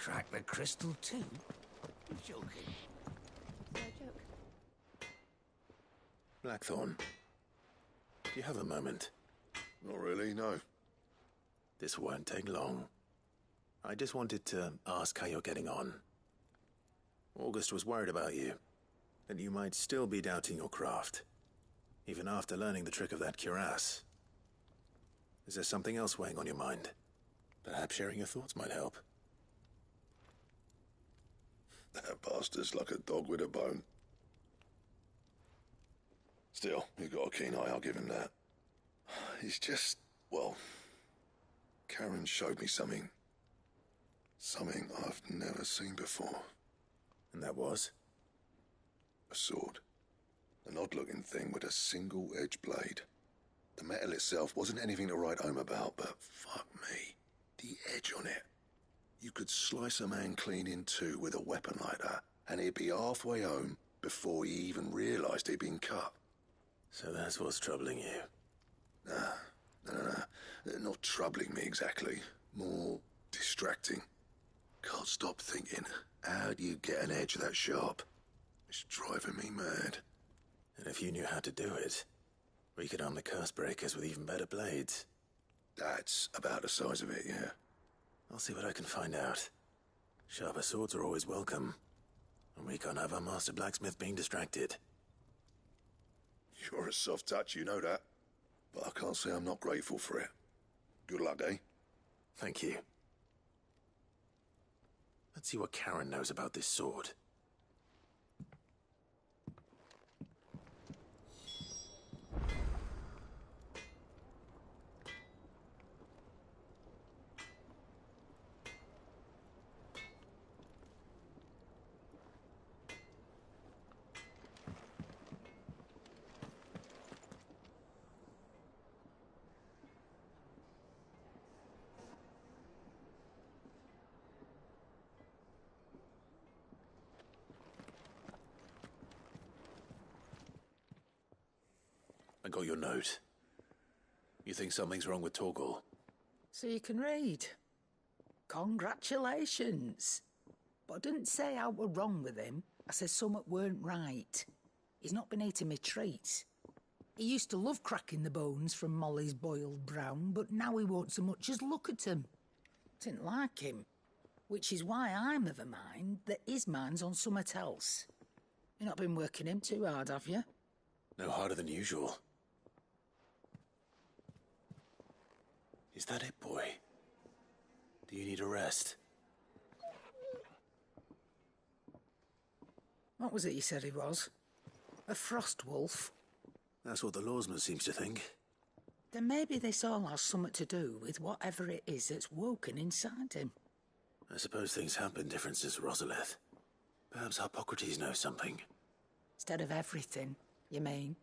crack the crystal too? You're joking. No joke. Blackthorn, do you have a moment? Not really, no. This won't take long. I just wanted to ask how you're getting on. August was worried about you, that you might still be doubting your craft, even after learning the trick of that cuirass. Is there something else weighing on your mind? Perhaps sharing your thoughts might help. That bastard's like a dog with a bone. Still, you've got a keen eye, I'll give him that. He's just, well, Karen showed me something. Something I've never seen before. And that was? A sword. An odd-looking thing with a single-edged blade. The metal itself wasn't anything to write home about, but fuck me, the edge on it. You could slice a man clean in two with a weapon like that, and he'd be halfway home before he even realised he'd been cut. So that's what's troubling you. Nah, not troubling me exactly. More distracting. Can't stop thinking, how do you get an edge that sharp? It's driving me mad. And if you knew how to do it, we could arm the curse breakers with even better blades. That's about the size of it, yeah. I'll see what I can find out. Sharper swords are always welcome. And we can't have our master blacksmith being distracted. You're a soft touch, you know that. But I can't say I'm not grateful for it. Good luck, eh? Thank you. Let's see what Karen knows about this sword. I got your note. You think something's wrong with Torgal? So you can read. Congratulations. But I didn't say I were wrong with him. I said something weren't right. He's not been eating me treats. He used to love cracking the bones from Molly's boiled brown, but now he won't so much as look at 'em. Didn't like him. Which is why I'm of a mind that his mind's on summat else. You've not been working him too hard, have you? No harder than usual. Is that it, boy? Do you need a rest? What was it you said he was? A frost wolf? That's what the lawsman seems to think. Then maybe this all has something to do with whatever it is that's woken inside him. I suppose things have been different since Rosalith. Perhaps Hippocrates knows something. Instead of everything, you mean?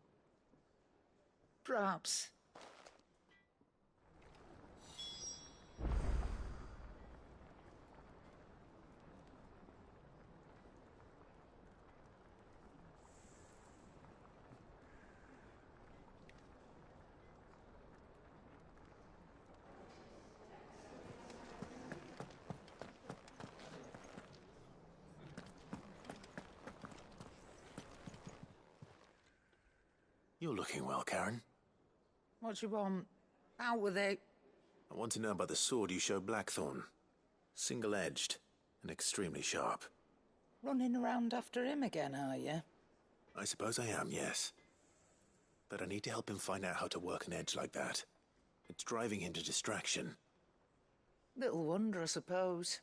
Perhaps. You're looking well, Karen. What do you want? Out with it. I want to know about the sword you showed Blackthorn. Single-edged and extremely sharp. Running around after him again, are you? I suppose I am, yes. But I need to help him find out how to work an edge like that. It's driving him to distraction. Little wonder, I suppose.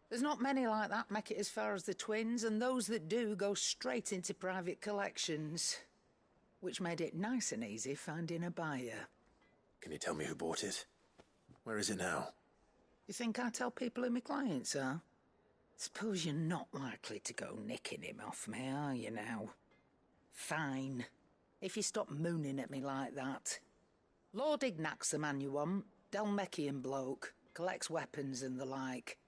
There's not many like that make it as far as the twins, and those that do go straight into private collections. Which made it nice and easy finding a buyer. Can you tell me who bought it? Where is it now? You think I tell people who my clients are? Suppose you're not likely to go nicking him off me, are you now? Fine. If you stop mooning at me like that. Lord Ignac's the man you want. Delmeckian bloke. Collects weapons and the like.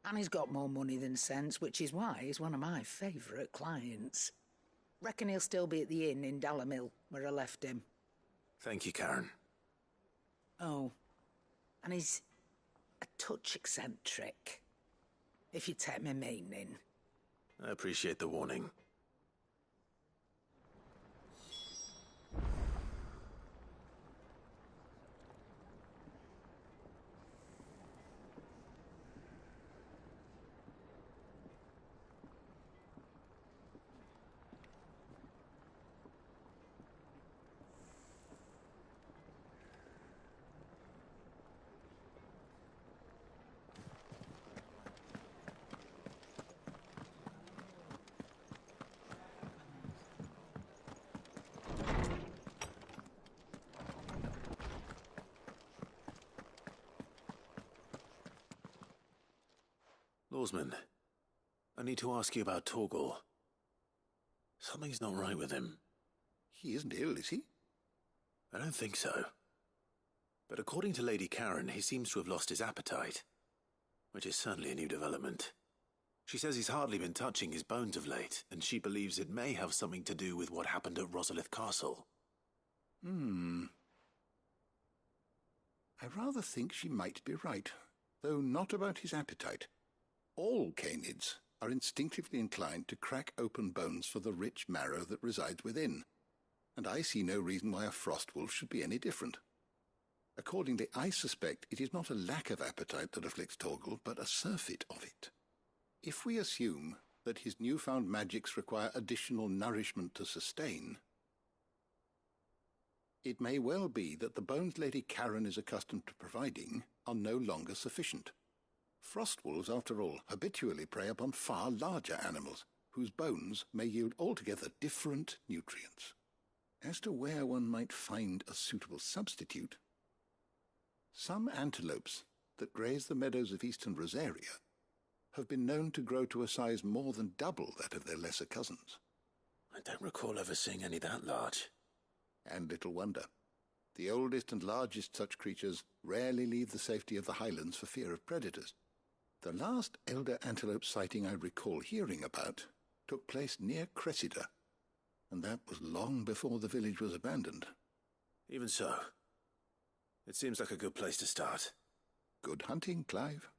And he's got more money than sense, which is why he's one of my favourite clients. Reckon he'll still be at the inn in Dalamil, where I left him. Thank you, Karen. Oh, and he's a touch eccentric. if you take my meaning. I appreciate the warning. Lawsman, I need to ask you about Torgal. Something's not right with him. He isn't ill, is he? I don't think so. But according to Lady Karen, he seems to have lost his appetite, which is certainly a new development. She says he's hardly been touching his bones of late, and she believes it may have something to do with what happened at Rosalith Castle. I rather think she might be right, though not about his appetite. All canids are instinctively inclined to crack open bones for the rich marrow that resides within, and I see no reason why a frost wolf should be any different. Accordingly, I suspect it is not a lack of appetite that afflicts Torgal, but a surfeit of it. If we assume that his newfound magics require additional nourishment to sustain, it may well be that the bones Lady Karen is accustomed to providing are no longer sufficient. Frost wolves, after all, habitually prey upon far larger animals, whose bones may yield altogether different nutrients. As to where one might find a suitable substitute, some antelopes that graze the meadows of eastern Rosaria have been known to grow to a size more than double that of their lesser cousins. I don't recall ever seeing any that large. And little wonder. The oldest and largest such creatures rarely leave the safety of the highlands for fear of predators. The last elder antelope sighting I recall hearing about took place near Cressida, and that was long before the village was abandoned. Even so, it seems like a good place to start. Good hunting, Clive.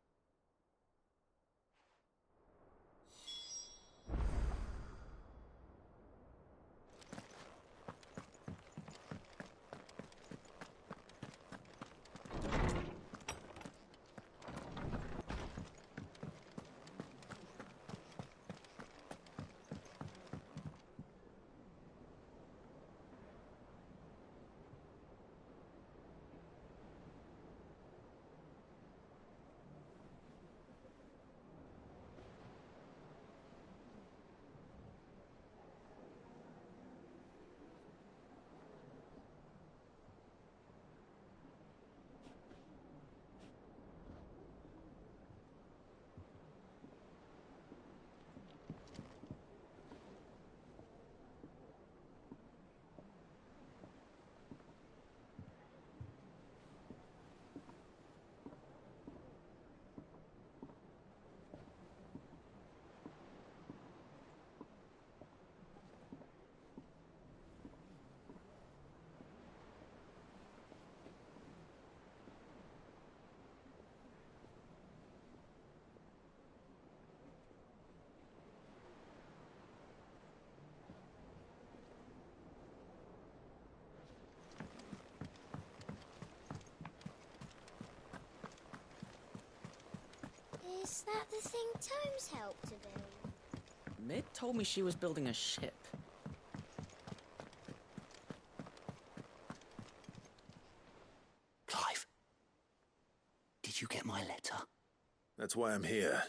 Is that the thing Tomes helped to build? Mid told me she was building a ship. Clive, did you get my letter? That's why I'm here.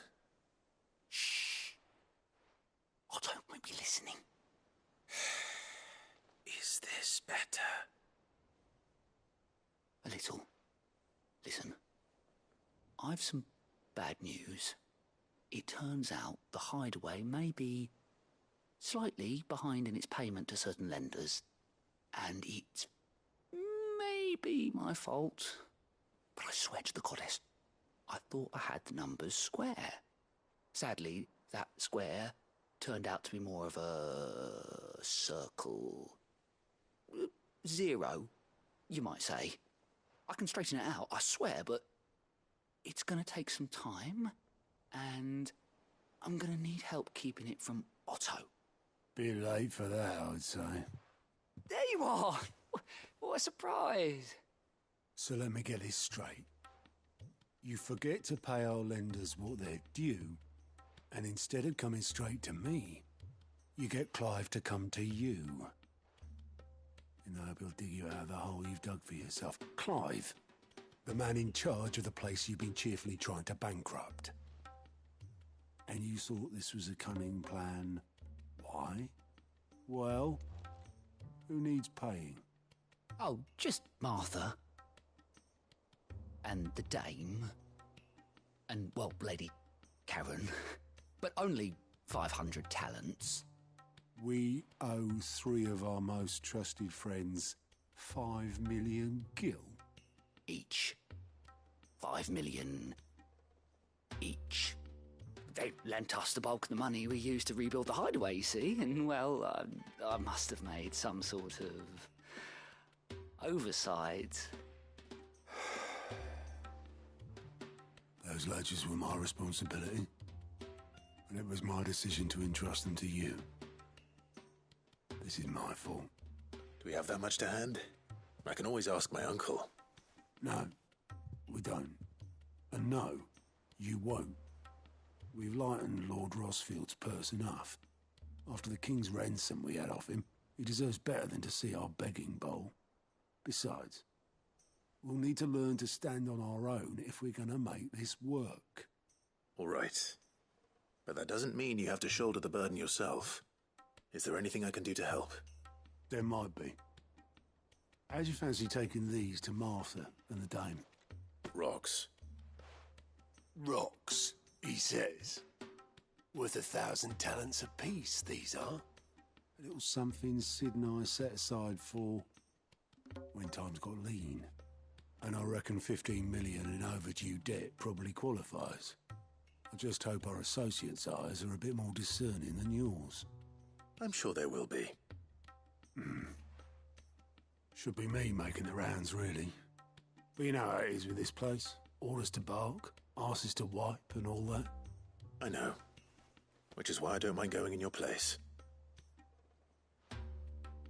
Shh. I don't want to be listening. Is this better? A little. Listen, I've some bad news. It turns out the hideaway may be slightly behind in its payment to certain lenders, and it may be my fault. But I swear to the goddess, I thought I had the numbers square. Sadly, that square turned out to be more of a circle. 0, you might say. I can straighten it out, I swear, but it's going to take some time, and I'm gonna need help keeping it from Otto. Bit late for that, I'd say. There you are! What a surprise! So let me get this straight. You forget to pay our lenders what they're due, and instead of coming straight to me, you get Clive to come to you. And I hope he'll dig you out of the hole you've dug for yourself. Clive, the man in charge of the place you've been cheerfully trying to bankrupt. And you thought this was a cunning plan. Why? Well, who needs paying? Oh, just Martha. And the dame. And, well, Lady Karen. But only 500 talents. We owe 3 of our most trusted friends 5 million gil. Each. 5 million each. They lent us the bulk of the money we used to rebuild the hideaway, you see, and, well, I must have made some sort of oversight. Those ledgers were my responsibility, and it was my decision to entrust them to you. This is my fault. Do we have that much to hand? I can always ask my uncle. No, we don't. And no, you won't. We've lightened Lord Rossfield's purse enough. After the king's ransom we had off him, he deserves better than to see our begging bowl. Besides, we'll need to learn to stand on our own if we're gonna make this work. All right. But that doesn't mean you have to shoulder the burden yourself. Is there anything I can do to help? There might be. How'd you fancy taking these to Martha and the dame? Rocks. Rocks, he says. Worth 1,000 talents apiece, these are. A little something Sid and I set aside for when times got lean. And I reckon 15 million in overdue debt probably qualifies. I just hope our associates' eyes are a bit more discerning than yours. I'm sure there will be. Should be me making the rounds, really. But you know how it is with this place. Orders to bark, arses to wipe, and all that. I know. Which is why I don't mind going in your place.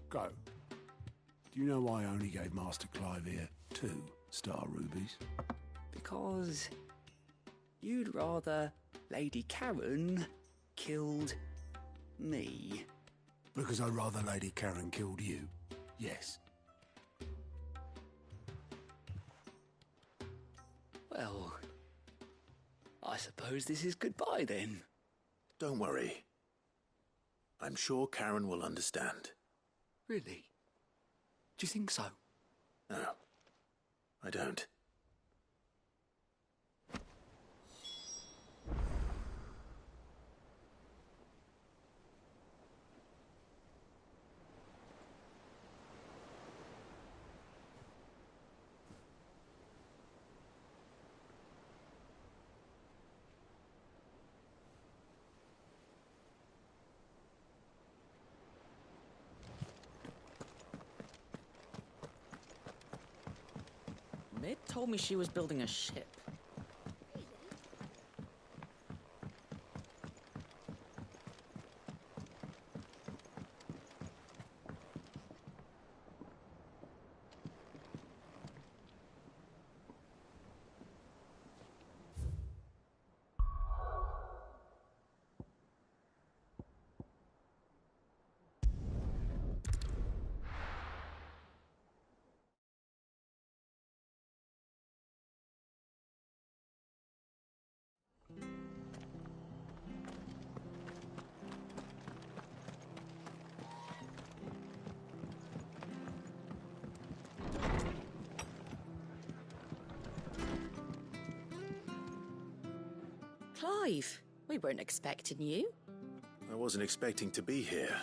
Go. Do you know why I only gave Master Clive here 2 star rubies? Because you'd rather Lady Karen killed me. Because I'd rather Lady Karen killed you. Yes. Well, I suppose this is goodbye then. Don't worry. I'm sure Karen will understand. Really? Do you think so? No, I don't. Mid told me she was building a ship. Clive, we weren't expecting you. I wasn't expecting to be here,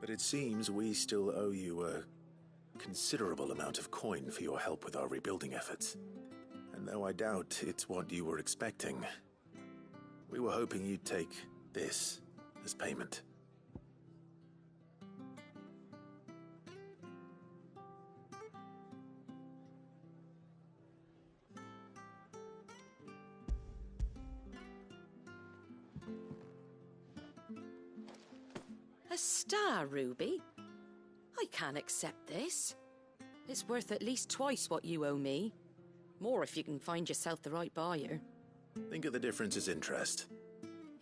but it seems we still owe you a considerable amount of coin for your help with our rebuilding efforts. And though I doubt it's what you were expecting, we were hoping you'd take this as payment. A star, Ruby? I can't accept this. It's worth at least twice what you owe me. More if you can find yourself the right buyer. Think of the difference as interest.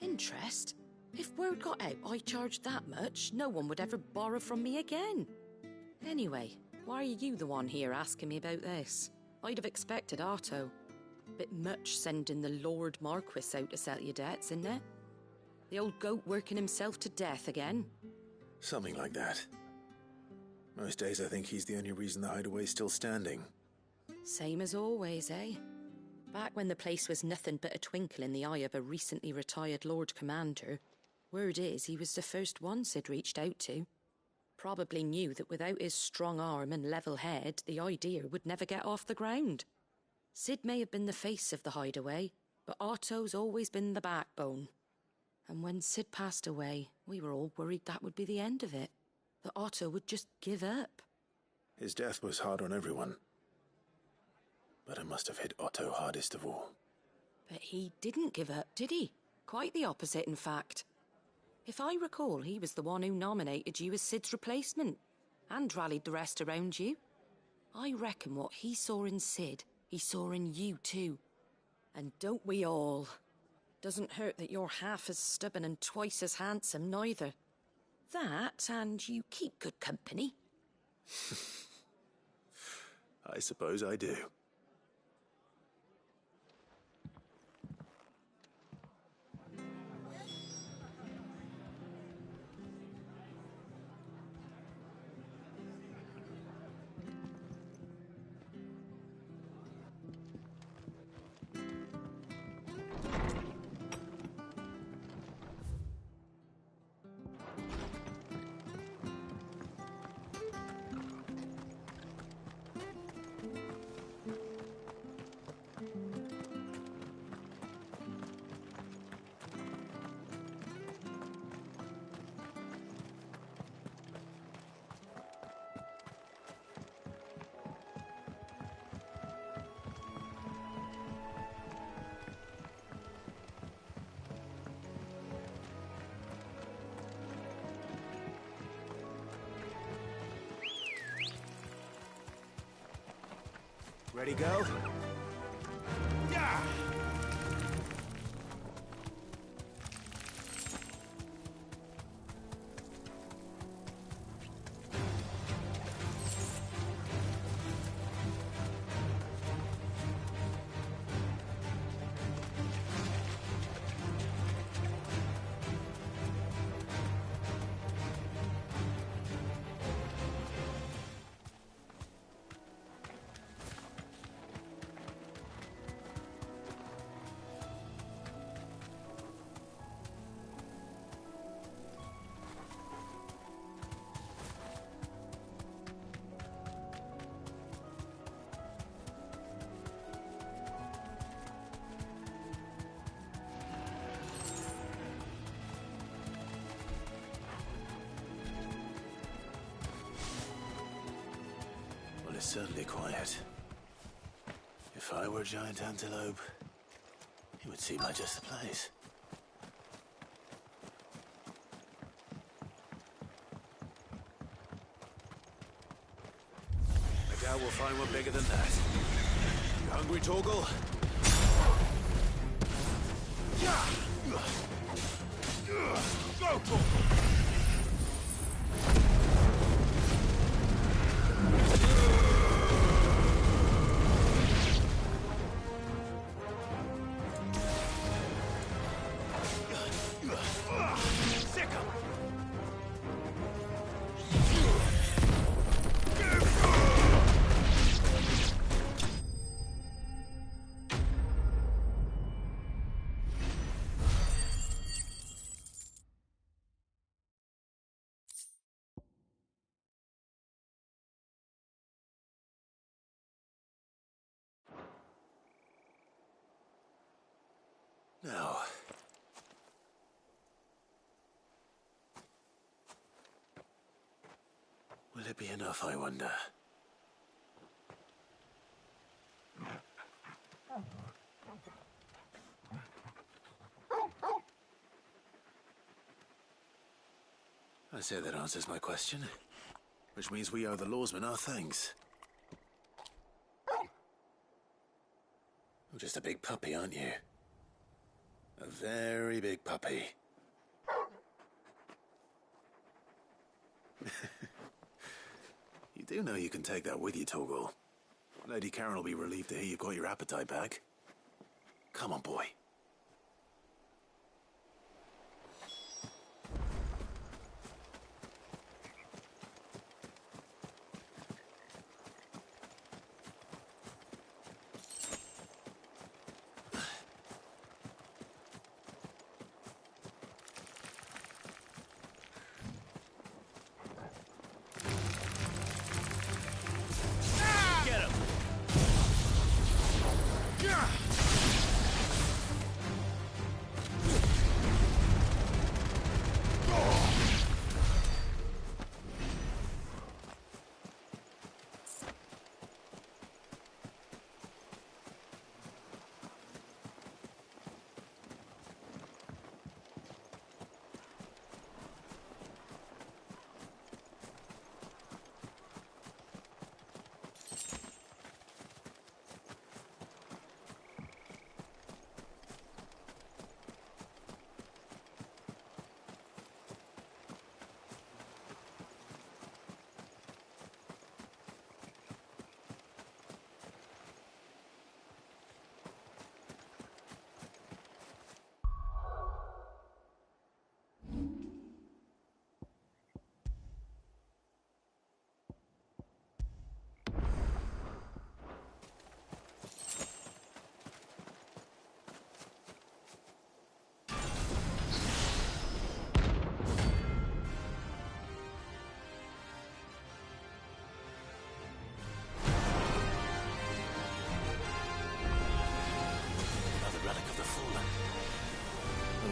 Interest? If word got out I charged that much, no one would ever borrow from me again. Anyway, why are you the one here asking me about this? I'd have expected Otto. Bit much sending the Lord Marquis out to settle your debts, isn't it? The old goat working himself to death again? Something like that. Most days I think he's the only reason the hideaway's still standing. Same as always, eh? Back when the place was nothing but a twinkle in the eye of a recently retired Lord Commander, word is he was the first one Sid reached out to. Probably knew that without his strong arm and level head, the idea would never get off the ground. Sid may have been the face of the hideaway, but Otto's always been the backbone. And when Sid passed away, we were all worried that would be the end of it. That Otto would just give up. His death was hard on everyone. But it must have hit Otto hardest of all. But he didn't give up, did he? Quite the opposite, in fact. If I recall, he was the one who nominated you as Sid's replacement, and rallied the rest around you. I reckon what he saw in Sid, he saw in you too. And don't we all? Doesn't hurt that you're half as stubborn and twice as handsome, neither. That, and you keep good company. I suppose I do. Ready, go? Yeah! It's certainly quiet. If I were a giant antelope, it would seem like just the place. I doubt we'll find one bigger than that. You hungry, Torgal? Go, Torgal! Now, will it be enough, I wonder? I say that answers my question. Which means we owe the lawsman our thanks. You're just a big puppy, aren't you? A very big puppy. You do know you can take that with you, Torgal. Lady Karen will be relieved to hear you've got your appetite back. Come on, boy.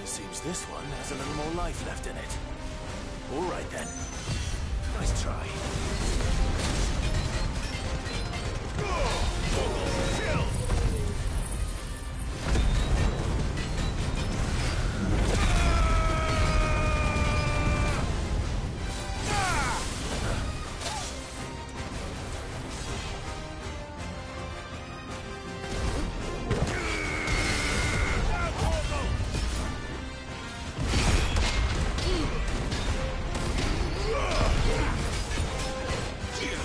Seems this one has a little more life left in it. All right then. Nice try. Kill!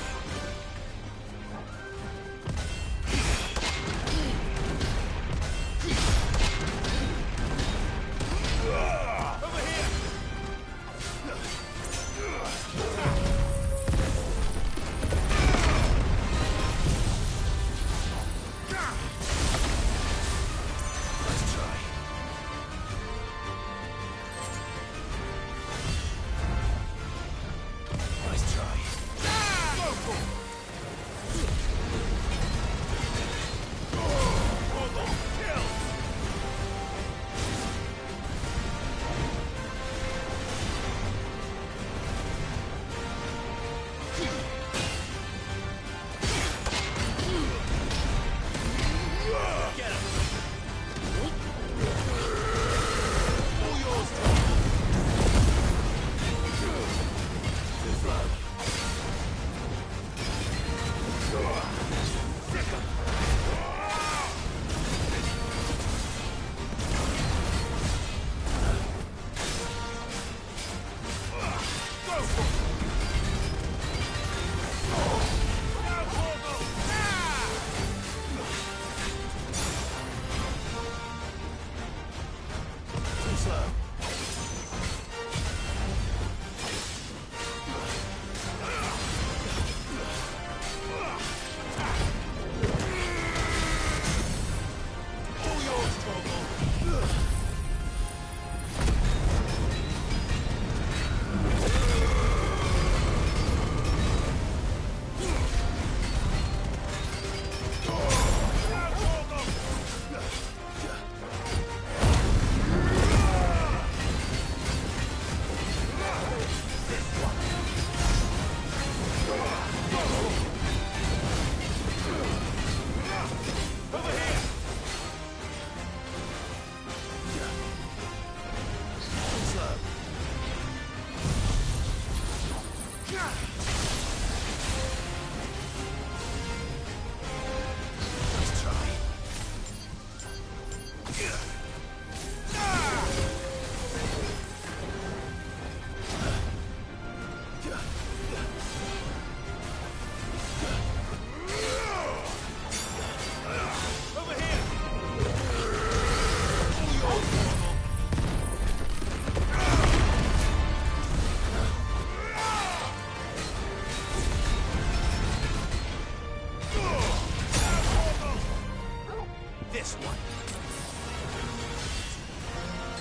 This one.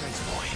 Good boy.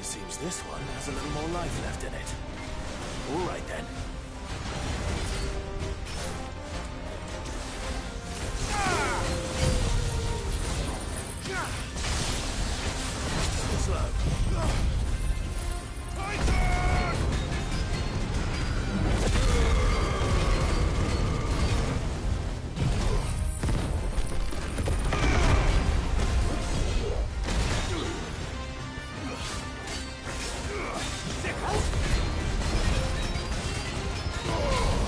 Seems this one has a little more life left in it. All right, then. Slow. Oh!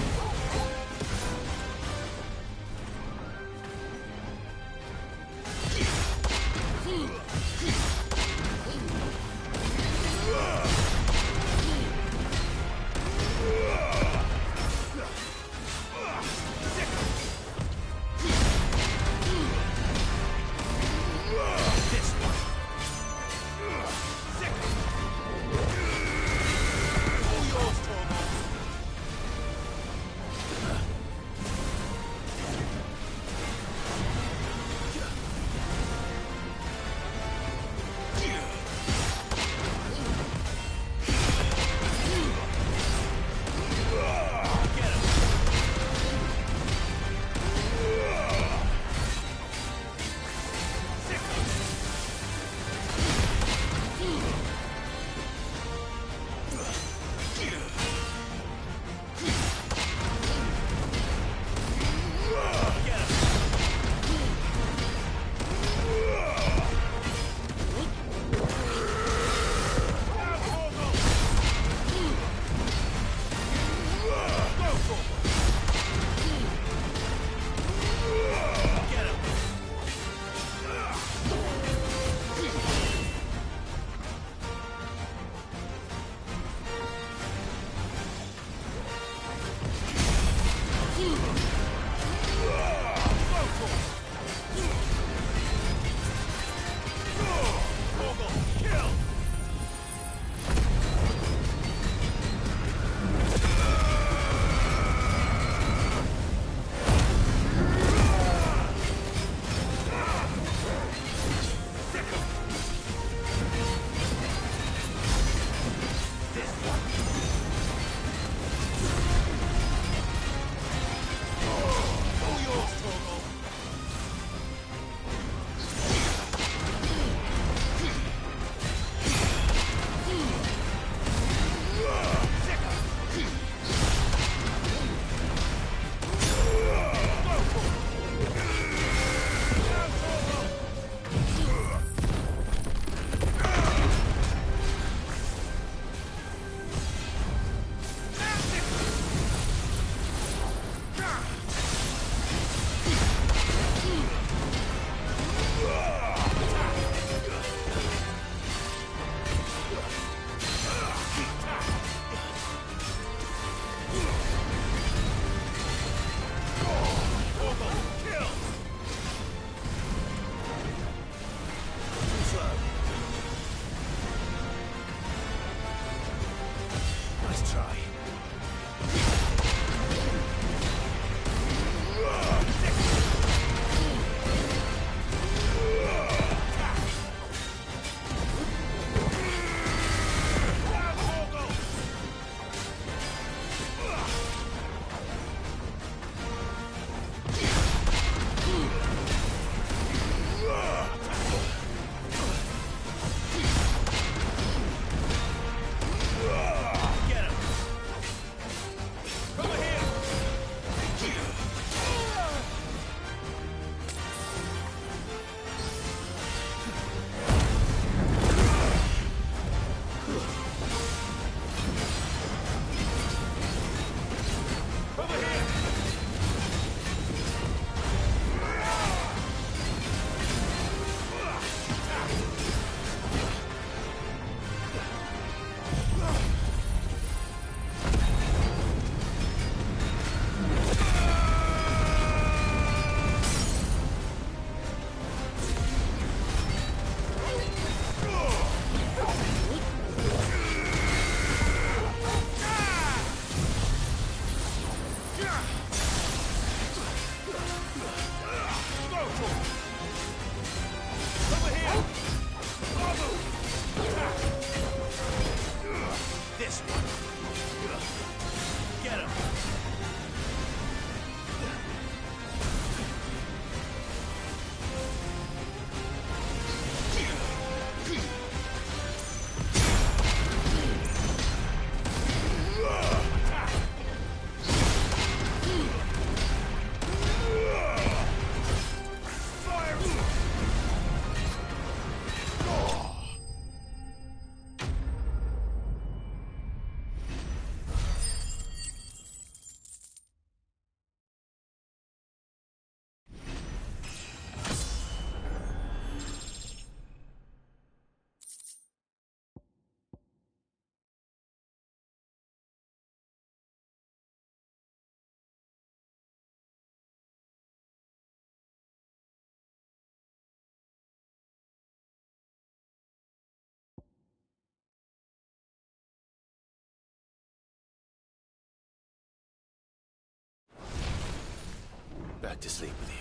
back to sleep with you.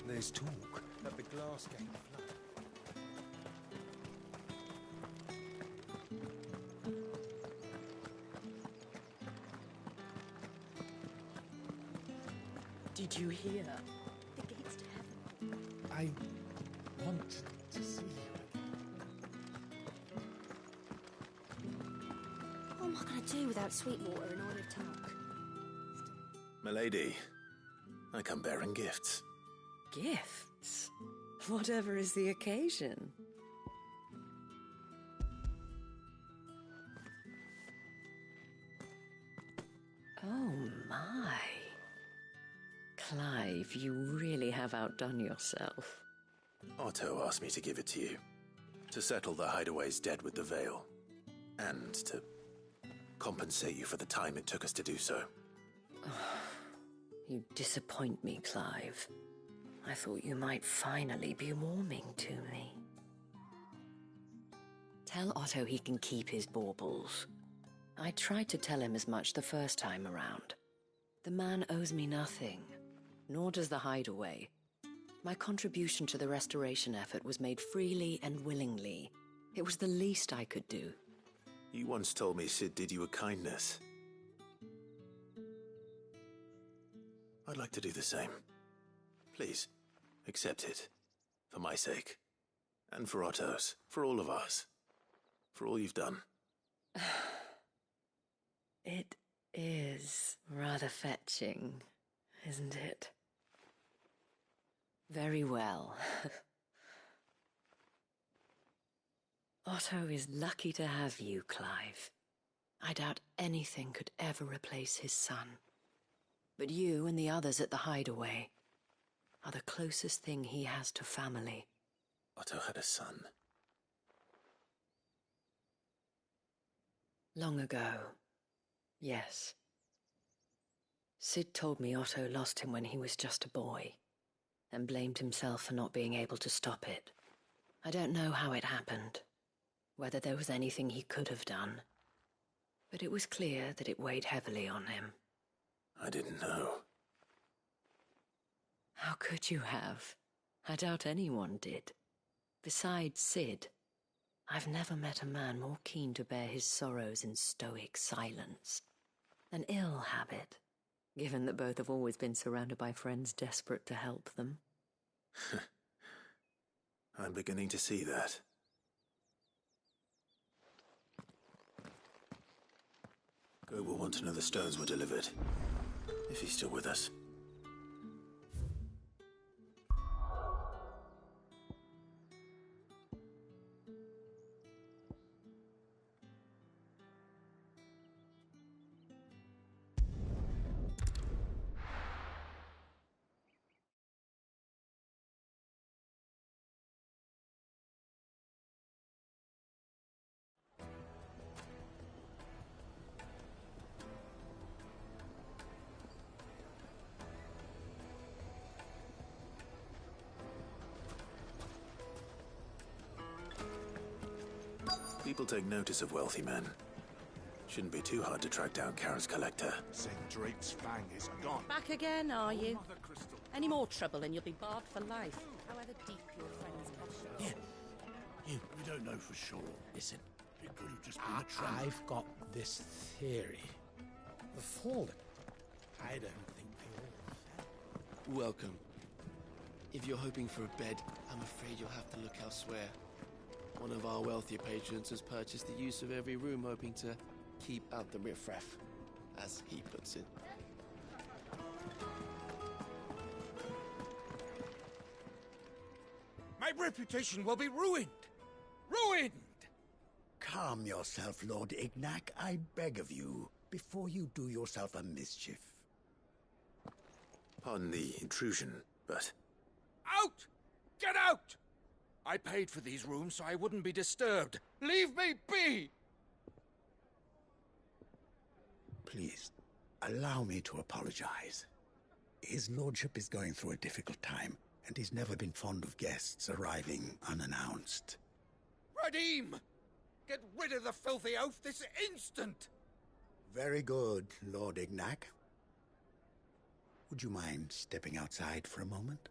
There's talk that the glass gate flood. Did you hear? The gates to heaven. I want to see you again. What am I going to do without Sweetwater and Olive Tuck? Milady, I come bearing gifts. Gifts? Whatever is the occasion. Oh my. Clive, you really have outdone yourself. Otto asked me to give it to you. To settle the Hideaway's debt with the Veil. And to compensate you for the time it took us to do so. You disappoint me, Clive. I thought you might finally be warming to me. Tell Otto he can keep his baubles. I tried to tell him as much the first time around. The man owes me nothing, nor does the Hideaway. My contribution to the restoration effort was made freely and willingly. It was the least I could do. You once told me Sid did you a kindness. I'd like to do the same. Please, accept it. For my sake. And for Otto's. For all of us. For all you've done. It is rather fetching, isn't it? Very well. Otto is lucky to have you, Clive. I doubt anything could ever replace his son. But you and the others at the Hideaway are the closest thing he has to family. Otto had a son. Long ago, yes. Sid told me Otto lost him when he was just a boy, and blamed himself for not being able to stop it. I don't know how it happened, whether there was anything he could have done, but it was clear that it weighed heavily on him. I didn't know. How could you have? I doubt anyone did. Besides Sid, I've never met a man more keen to bear his sorrows in stoic silence. An ill habit, given that both have always been surrounded by friends desperate to help them. I'm beginning to see that. Gob will want to know the stones were delivered. If he's still with us. People take notice of wealthy men. Shouldn't be too hard to track down Kara's collector. St. Drake's fang is gone. Back again, are you? Any more trouble and you'll be barred for life, however deep your friend's passion. You don't know for sure. Listen, it could have just been a trap. I've got this theory. The Fallen. I don't think they all. Welcome. If you're hoping for a bed, I'm afraid you'll have to look elsewhere. One of our wealthier patrons has purchased the use of every room, hoping to keep out the riffraff, as he puts it. My reputation will be ruined! Ruined! Calm yourself, Lord Ignac, I beg of you, before you do yourself a mischief. Pardon the intrusion, but... Out! Get out! I paid for these rooms so I wouldn't be disturbed. Leave me be! Please, allow me to apologize. His lordship is going through a difficult time, and he's never been fond of guests arriving unannounced. Radim! Get rid of the filthy oaf this instant! Very good, Lord Ignac. Would you mind stepping outside for a moment?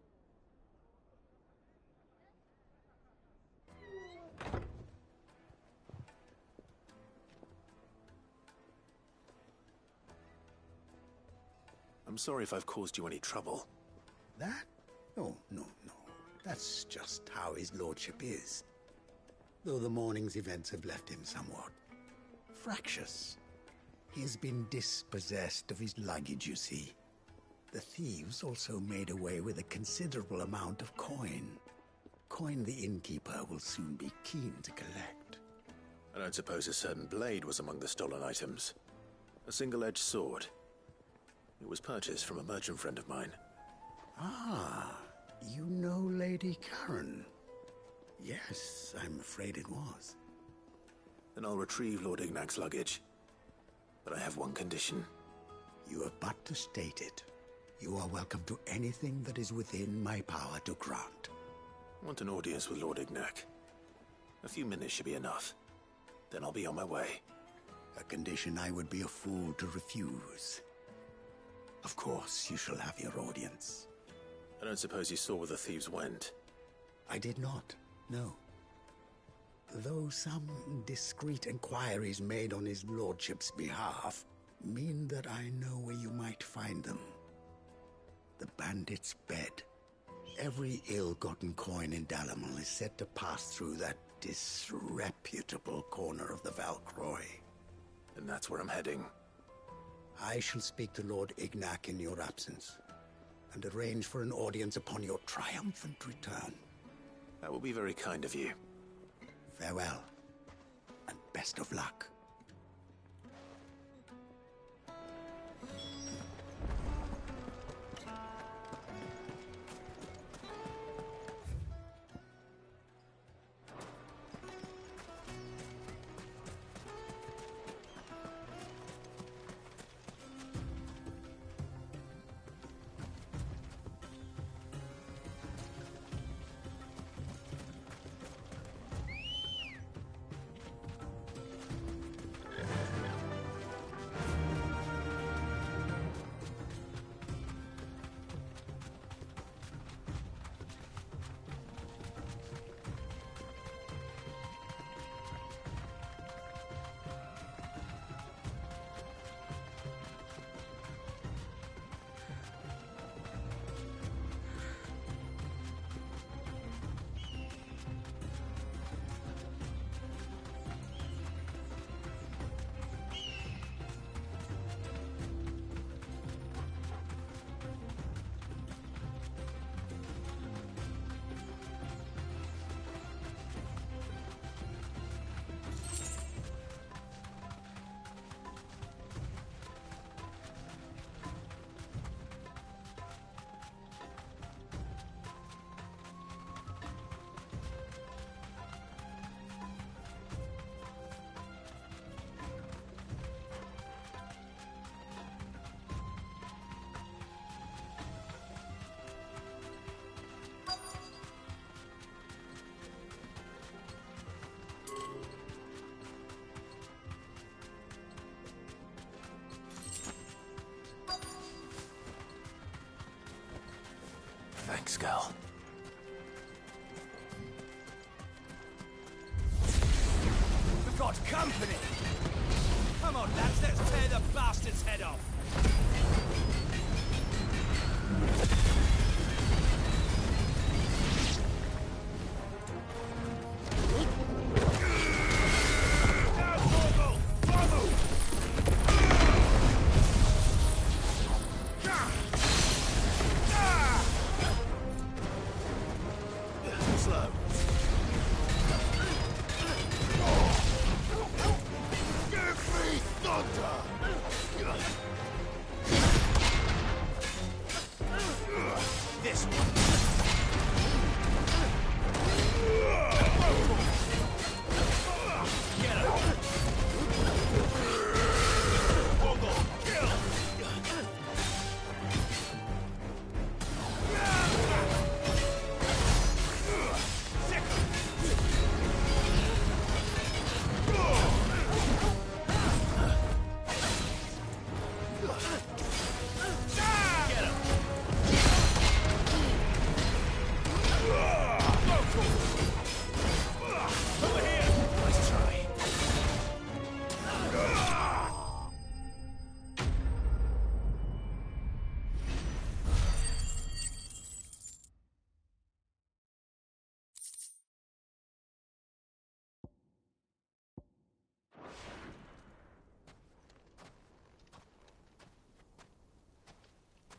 I'm sorry if I've caused you any trouble. That? Oh, no. That's just how his lordship is. Though the morning's events have left him somewhat fractious. He has been dispossessed of his luggage, you see. The thieves also made away with a considerable amount of coin. Coin the innkeeper will soon be keen to collect. I don't suppose a certain blade was among the stolen items. A single-edged sword. It was purchased from a merchant friend of mine. Ah, you know Lady Karen. Yes, I'm afraid it was. Then I'll retrieve Lord Ignac's luggage. But I have one condition. You have but to state it. You are welcome to anything that is within my power to grant. I want an audience with Lord Ignac. A few minutes should be enough. Then I'll be on my way. A condition I would be a fool to refuse. Of course, you shall have your audience. I don't suppose you saw where the thieves went? I did not, no. Though some discreet inquiries made on his lordship's behalf mean that I know where you might find them. The bandit's bed. Every ill-gotten coin in Dalamon is said to pass through that disreputable corner of the Valcroy. And that's where I'm heading. I shall speak to Lord Ignac in your absence, and arrange for an audience upon your triumphant return. That will be very kind of you. Farewell, and best of luck. Thanks, girl. We've got company! Come on, lads, let's tear the bastard's head off! Slow.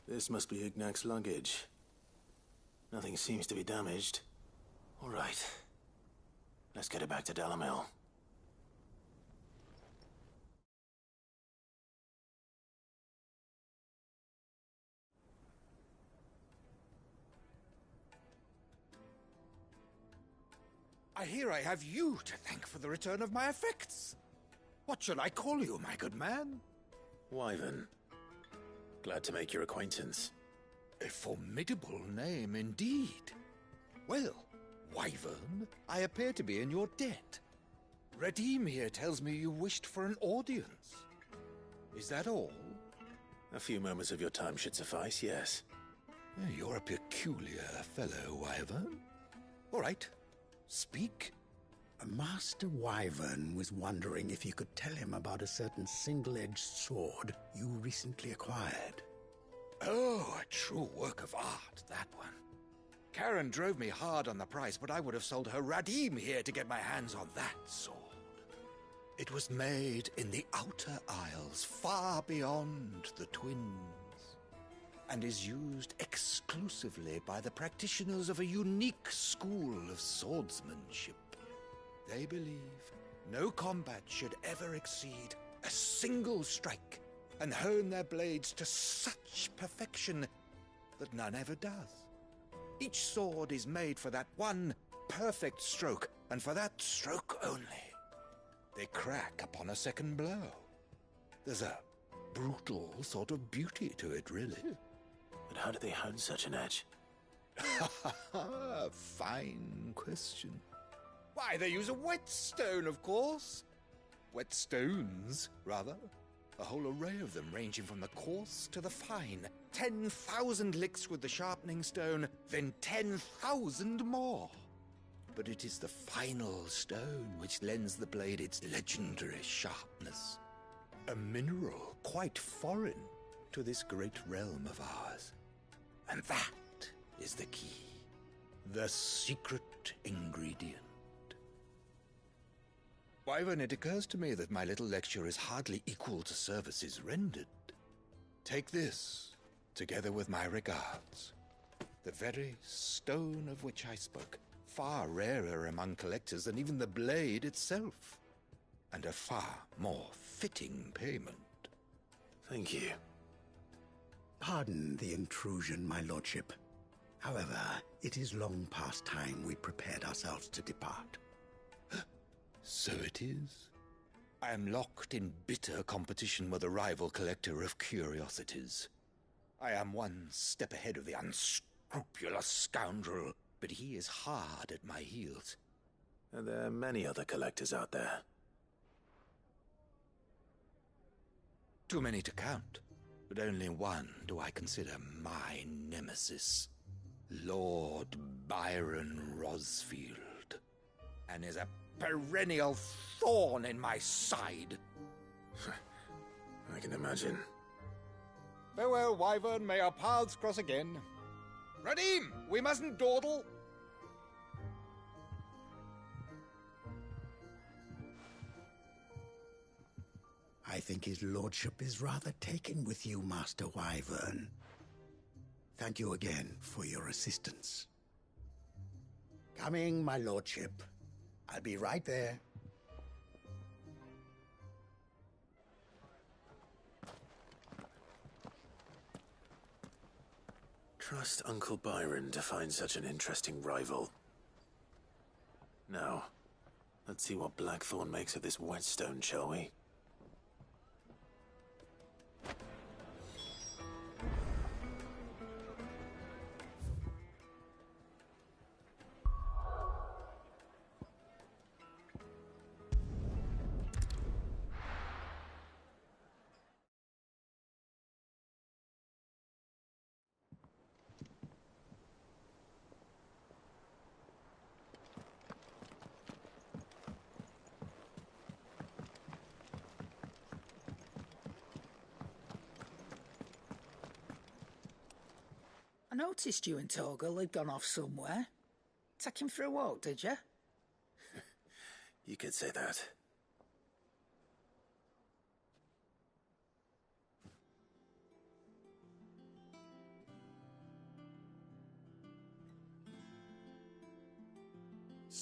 This must be Ignac's luggage. Nothing seems to be damaged. All right. Let's get it back to Delamil. I hear I have you to thank for the return of my effects. What shall I call you, my good man? Wyvern. Glad to make your acquaintance. A formidable name indeed. Well, Wyvern, I appear to be in your debt. Redeem here tells me you wished for an audience. Is that all? A few moments of your time should suffice, yes. You're a peculiar fellow, Wyvern. All right, speak. Master Wyvern was wondering if you could tell him about a certain single-edged sword you recently acquired. Oh, a true work of art, that one. Karen drove me hard on the price, but I would have sold her Radim here to get my hands on that sword. It was made in the Outer Isles, far beyond the Twins, and is used exclusively by the practitioners of a unique school of swordsmanship. They believe no combat should ever exceed a single strike, and hone their blades to such perfection that none ever does. Each sword is made for that one perfect stroke, and for that stroke only. They crack upon a second blow. There's a brutal sort of beauty to it, really. But how do they hone such an edge? Fine question. Why, they use a whetstone, of course. Whetstones, rather. A whole array of them, ranging from the coarse to the fine. 10,000 licks with the sharpening stone, then 10,000 more. But it is the final stone which lends the blade its legendary sharpness. A mineral quite foreign to this great realm of ours. And that is the key. The secret ingredient. Wyvern, it occurs to me that my little lecture is hardly equal to services rendered. Take this, together with my regards. The very stone of which I spoke, far rarer among collectors than even the blade itself, and a far more fitting payment. Thank you. Pardon the intrusion, my lordship. However, it is long past time we prepared ourselves to depart. So it is. I am locked in bitter competition with a rival collector of curiosities. I am one step ahead of the unscrupulous scoundrel, but he is hard at my heels. Are there many other collectors out there? Too many to count, but only one do I consider my nemesis. Lord Byron Rosfield, and is a perennial thorn in my side. I can imagine. Farewell, Wyvern. May our paths cross again. Radim, we mustn't dawdle. I think his lordship is rather taken with you, Master Wyvern. Thank you again for your assistance. Coming, my lordship. I'll be right there. Trust Uncle Byron to find such an interesting rival. Now, let's see what Blackthorn makes of this whetstone, shall we? I noticed you and Torgal had gone off somewhere. Take him for a walk, did you? You could say that.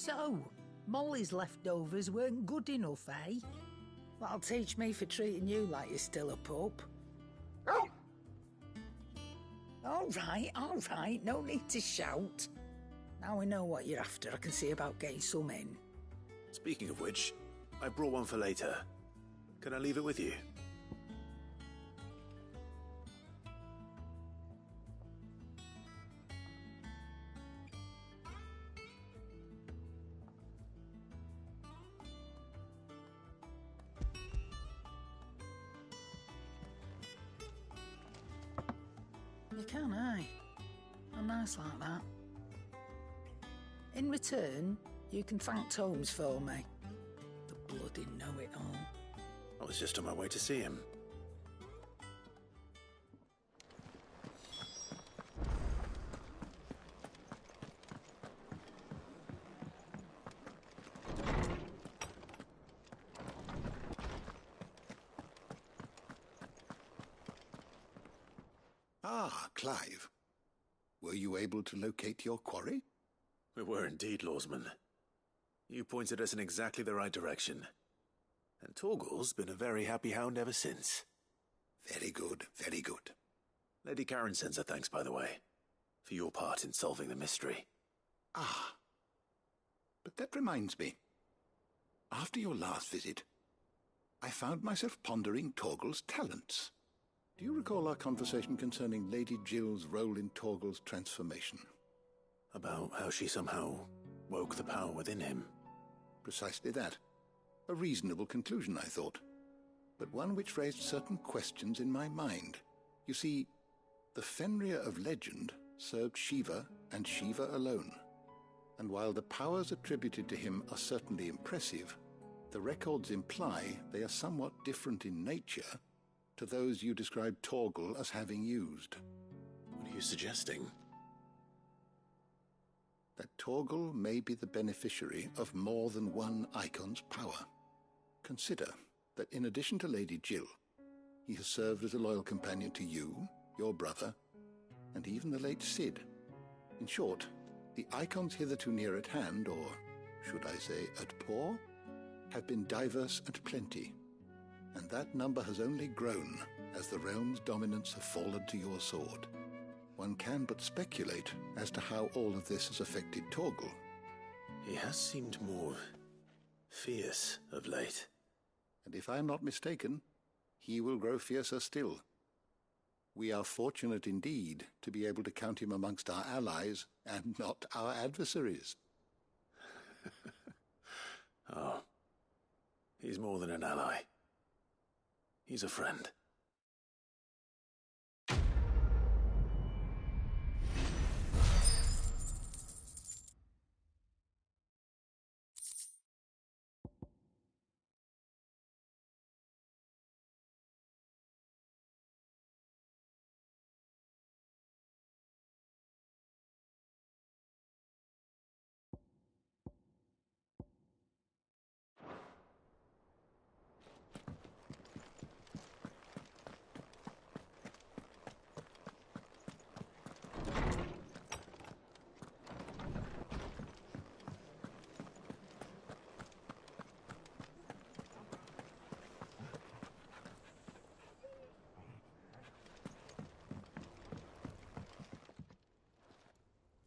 so? Molly's leftovers weren't good enough, eh? That'll teach me for treating you like you're still a pup. All right, no need to shout. Now we know what you're after, I can see about getting some in. Speaking of which, I brought one for later. Can I leave it with you? You can, eh? I'm nice like that. In return, you can thank Tomes for me. The bloody know-it-all. I was just on my way to see him. Ah, Clive. Were you able to locate your quarry? We were indeed, Lawsman. You pointed us in exactly the right direction. And Torgal's been a very happy hound ever since. Very good, very good. Lady Karen sends her thanks, by the way, for your part in solving the mystery. Ah. But that reminds me. After your last visit, I found myself pondering Torgal's talents. Do you recall our conversation concerning Lady Jill's role in Torgal's transformation? About how she somehow woke the power within him. Precisely that. A reasonable conclusion, I thought, but one which raised certain questions in my mind. You see, the Fenrir of legend served Shiva and Shiva alone, and while the powers attributed to him are certainly impressive, the records imply they are somewhat different in nature to those you described Torgal as having used. What are you suggesting? That Torgal may be the beneficiary of more than one icon's power. Consider that in addition to Lady Jill, he has served as a loyal companion to you, your brother, and even the late Cid. In short, the icons hitherto near at hand, or should I say at paw, have been diverse and plenty, and that number has only grown as the realm's dominance have fallen to your sword. One can but speculate as to how all of this has affected Torgal. He has seemed more fierce of late. And if I am not mistaken, he will grow fiercer still. We are fortunate indeed to be able to count him amongst our allies and not our adversaries. Oh, he's more than an ally. He's a friend.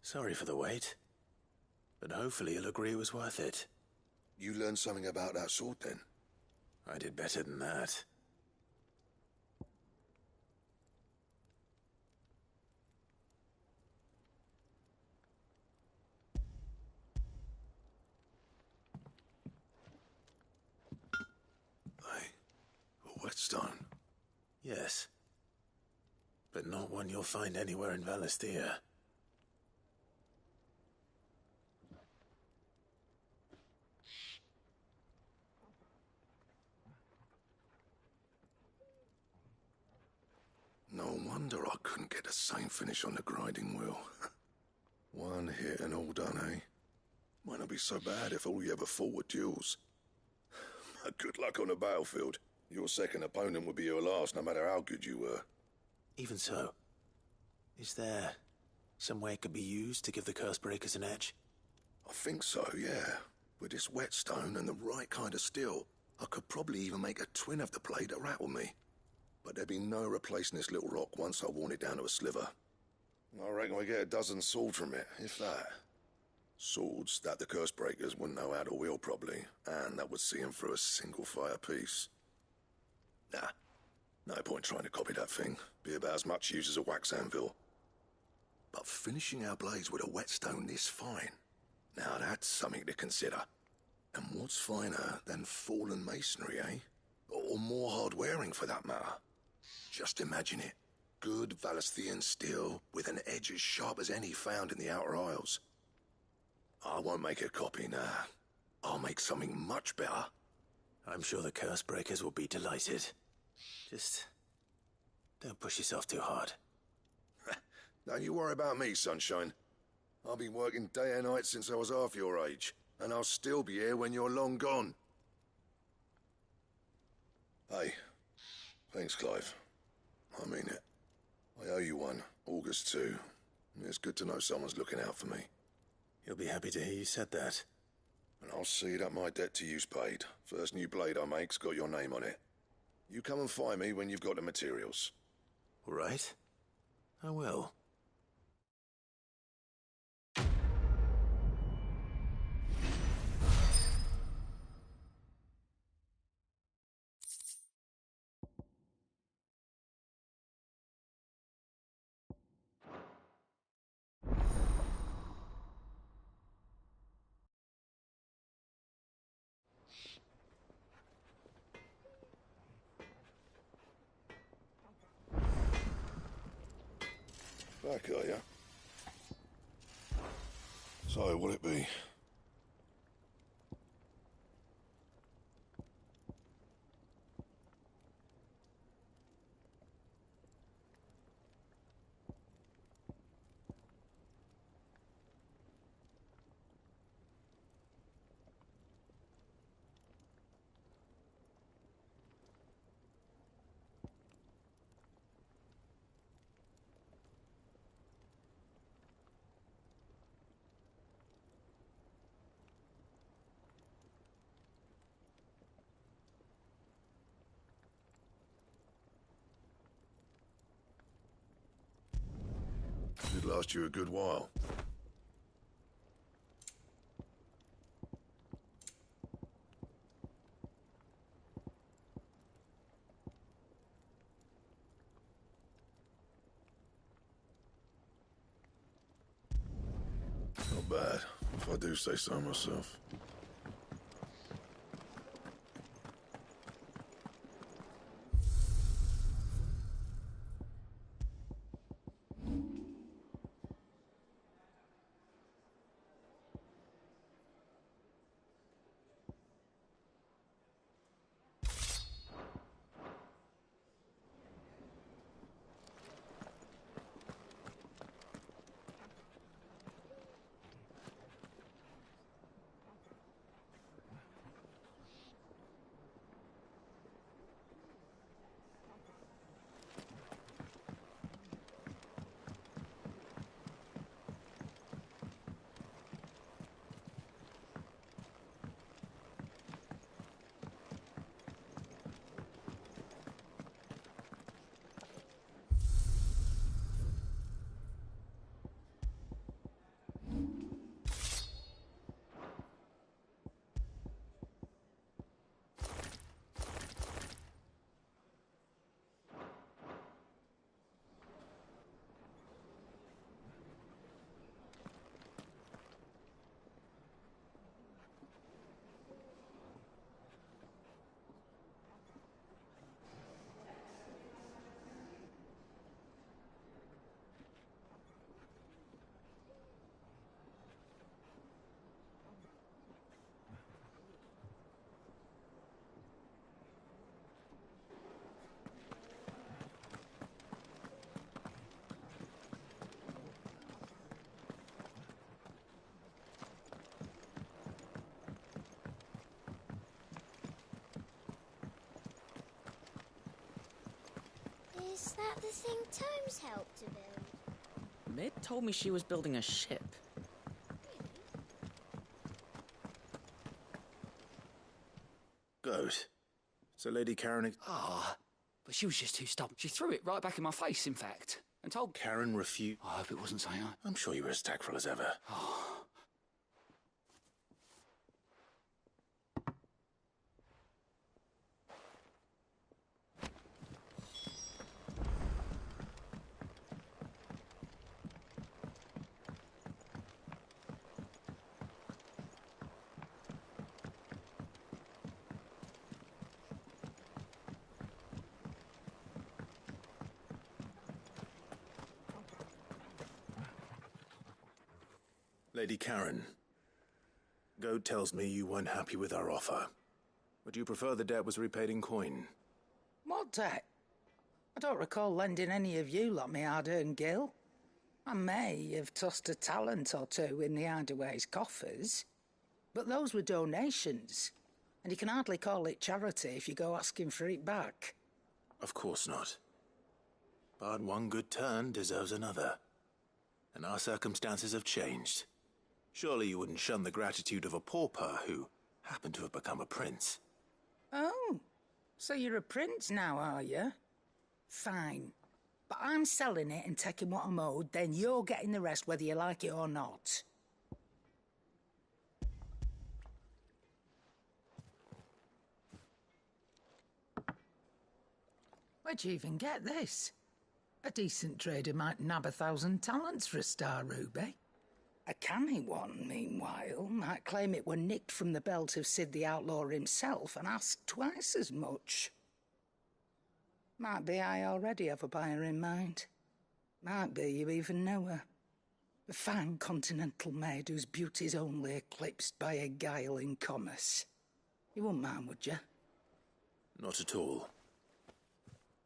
Sorry for the wait, but hopefully you'll agree it was worth it. You learned something about that sword, then? I did better than that. A whetstone? Yes, but not one you'll find anywhere in Valisthea. No wonder I couldn't get the same finish on the grinding wheel. One hit and all done, eh? Might not be so bad if all you ever fought were duels. Good luck on the battlefield. Your second opponent would be your last, no matter how good you were. Even so, is there some way it could be used to give the Cursebreakers an edge? I think so, yeah. With this whetstone and the right kind of steel, I could probably even make a twin of the blade to rattle me. But there'd be no replacing this little rock once I worn it down to a sliver. I reckon we get a dozen swords from it, if that. Swords that the curse breakers wouldn't know how to wield properly, and that would see them through a single fire piece. Nah, no point trying to copy that thing. Be about as much use as a wax anvil. But finishing our blades with a whetstone this fine, now that's something to consider. And what's finer than fallen masonry, eh? Or more hard-wearing, for that matter. Just imagine it. Good Valisthian steel with an edge as sharp as any found in the Outer Isles. I won't make a copy, nah. I'll make something much better. I'm sure the curse breakers will be delighted. Just don't push yourself too hard. Don't you worry about me, sunshine. I've been working day and night since I was half your age, and I'll still be here when you're long gone. Hey, thanks, Clive. I mean it. I owe you one, August too. It's good to know someone's looking out for me. He'll be happy to hear you said that. And I'll see that my debt to you's paid. First new blade I make's got your name on it. You come and find me when you've got the materials. All right. I will. Back, are ya? So, what'll it be? It'd last you a good while. Not bad, if I do say so myself. Is that the thing Tomes helped to build? Mid told me she was building a ship. Goat. So Lady Karen... But she was just too stubborn. She threw it right back in my face, in fact, and told... Karen refused... I hope it wasn't saying I'm sure you were as tactful as ever. Lady Karen, Goat tells me you weren't happy with our offer. Would you prefer the debt was repaid in coin? What debt? I don't recall lending any of you lot me hard-earned gil. I may have tossed a talent or two in the Hideaway's coffers, but those were donations, and you can hardly call it charity if you go asking for it back. Of course not. But one good turn deserves another. And our circumstances have changed. Surely you wouldn't shun the gratitude of a pauper who happened to have become a prince. Oh, so you're a prince now, are you? Fine. But I'm selling it and taking what I'm owed, then you're getting the rest whether you like it or not. Where'd you even get this? A decent trader might nab 1,000 talents for a star ruby. A canny one, meanwhile, might claim it were nicked from the belt of Sid the Outlaw himself and ask twice as much. Might be I already have a buyer in mind. Might be you even know her. A fine continental maid whose beauty's only eclipsed by a guile in commerce. You wouldn't mind, would you? Not at all.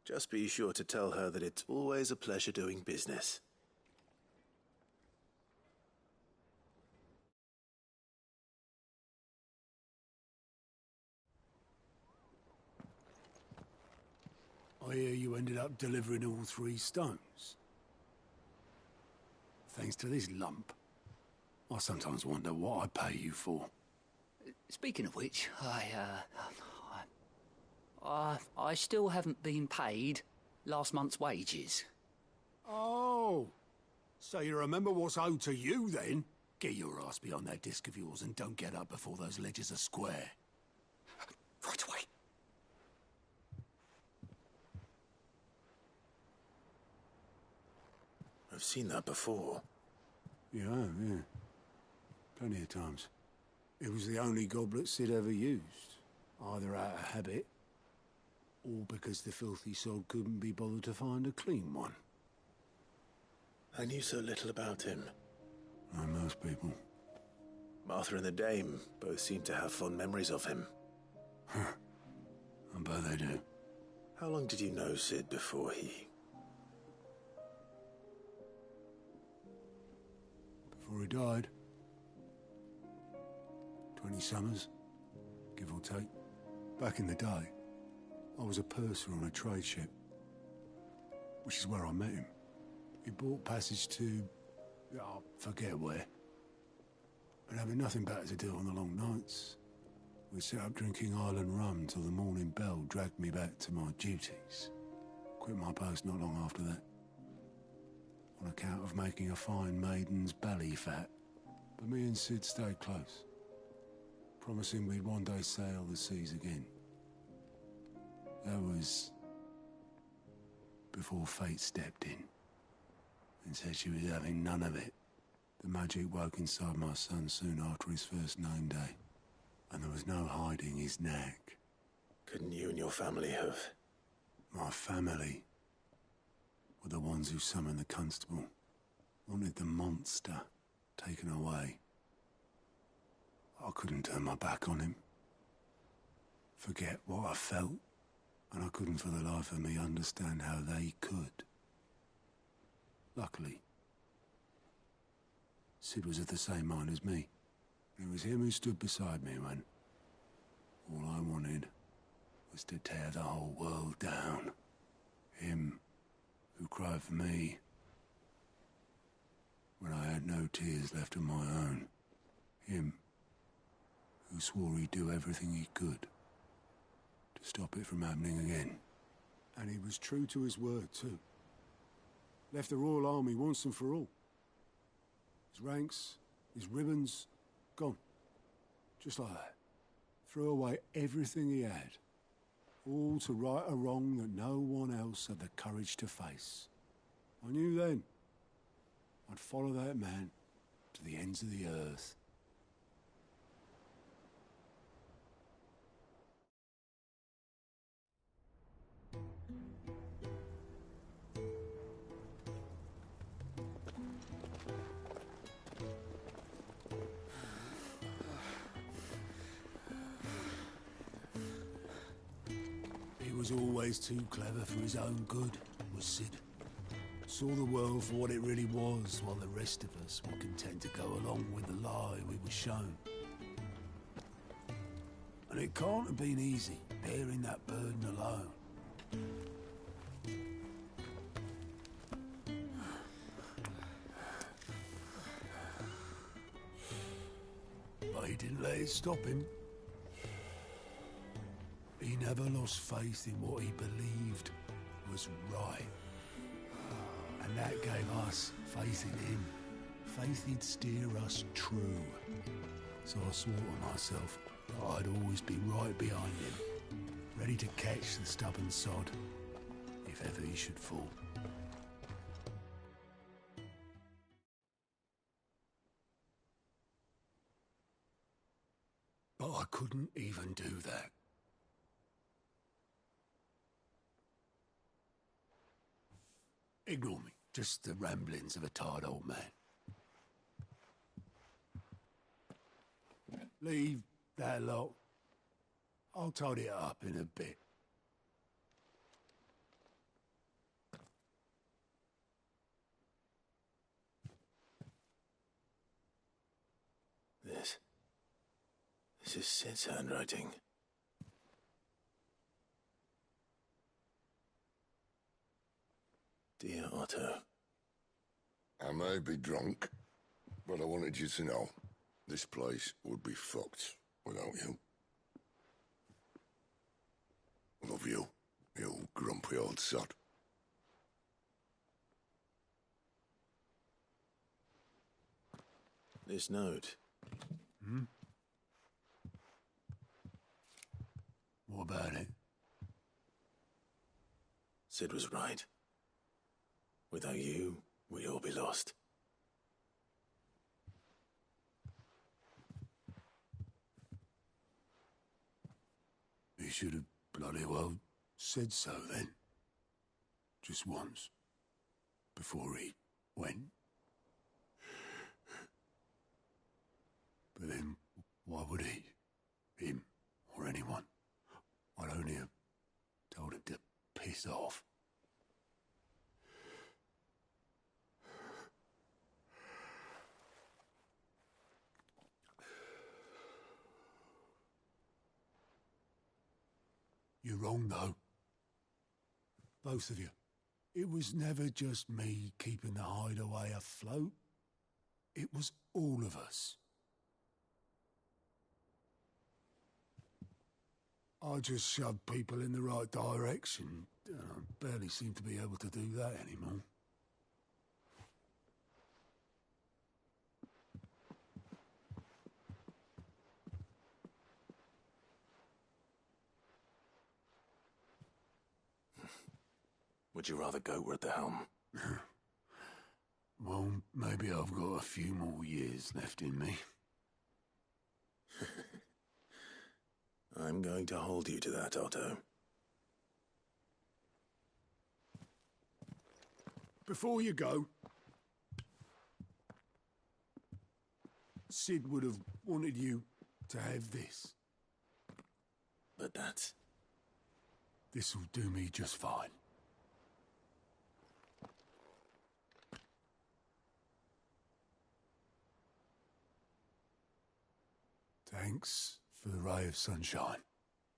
Just be sure to tell her that it's always a pleasure doing business. I hear you ended up delivering all 3 stones. Thanks to this lump. I sometimes wonder what I pay you for. Speaking of which, I still haven't been paid last month's wages. Oh, so you remember what's owed to you then? Get your ass behind that disc of yours and don't get up before those ledgers are square. Right away. I've seen that before. Yeah, yeah. Plenty of times. It was the only goblet Sid ever used. Either out of habit, or because the filthy soul couldn't be bothered to find a clean one. I knew so little about him. Like most people. Martha and the Dame both seem to have fond memories of him. Huh. I bet they do. How long did you know Sid before he... Before he died. 20 summers, give or take. Back in the day, I was a purser on a trade ship, which is where I met him. He bought passage to... I forget where. But having nothing better to do on the long nights, we set up drinking island rum till the morning bell dragged me back to my duties. Quit my post not long after that. On account of making a fine maiden's belly fat. But me and Sid stayed close, promising we'd one day sail the seas again. That was before fate stepped in and said she was having none of it. The magic woke inside my son soon after his first known day, and there was no hiding his knack. Couldn't you and your family have... My family were the ones who summoned the constable, wanted the monster taken away. I couldn't turn my back on him, forget what I felt, and I couldn't for the life of me understand how they could. Luckily, Sid was of the same mind as me. It was him who stood beside me when all I wanted was to tear the whole world down. Him who cried for me when I had no tears left of my own. Him who swore he'd do everything he could stop it from happening again. And he was true to his word, too. Left the Royal Army once and for all. His ranks, his ribbons, gone. Just like that. Threw away everything he had. All to right a wrong that no one else had the courage to face. I knew then I'd follow that man to the ends of the earth. He was always too clever for his own good, was Sid. Saw the world for what it really was, while the rest of us were content to go along with the lie we were shown. And it can't have been easy, bearing that burden alone. But he didn't let it stop him. He never lost faith in what he believed was right. And that gave us faith in him. Faith he'd steer us true. So I swore to myself that I'd always be right behind him, ready to catch the stubborn sod, if ever he should fall. But I couldn't even do that. Ignore me. Just the ramblings of a tired old man. Leave that lot. I'll tidy it up in a bit. This is Sid's handwriting. Dear Otto. I may be drunk, but I wanted you to know this place would be fucked without you. I love you, you grumpy old sod. This note. Hmm? What about it? Sid was right. Without you, we'd all be lost. He should have bloody well said so then. Just once. Before he went. But then, why would he? Him, or anyone? I'd only have told him to piss off. You're wrong, though. Both of you. It was never just me keeping the hideaway afloat. It was all of us. I just shoved people in the right direction. I barely seem to be able to do that anymore. Would you rather go at the helm? Well, maybe I've got a few more years left in me. I'm going to hold you to that, Otto. Before you go, Sid would have wanted you to have this. But that's... This'll do me just fine. Thanks for the ray of sunshine.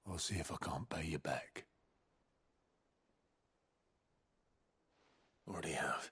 I'll see if I can't pay you back. Already have.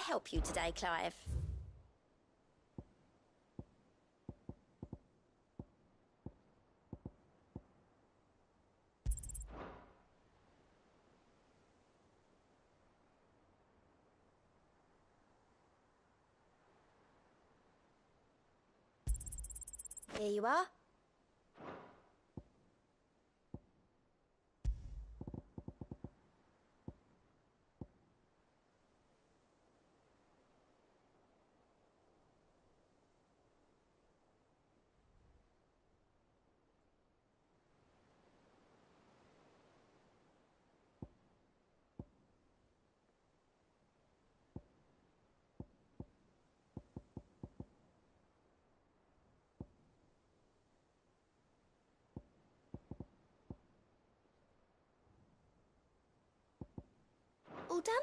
help you today, Clive? Here you are. All done?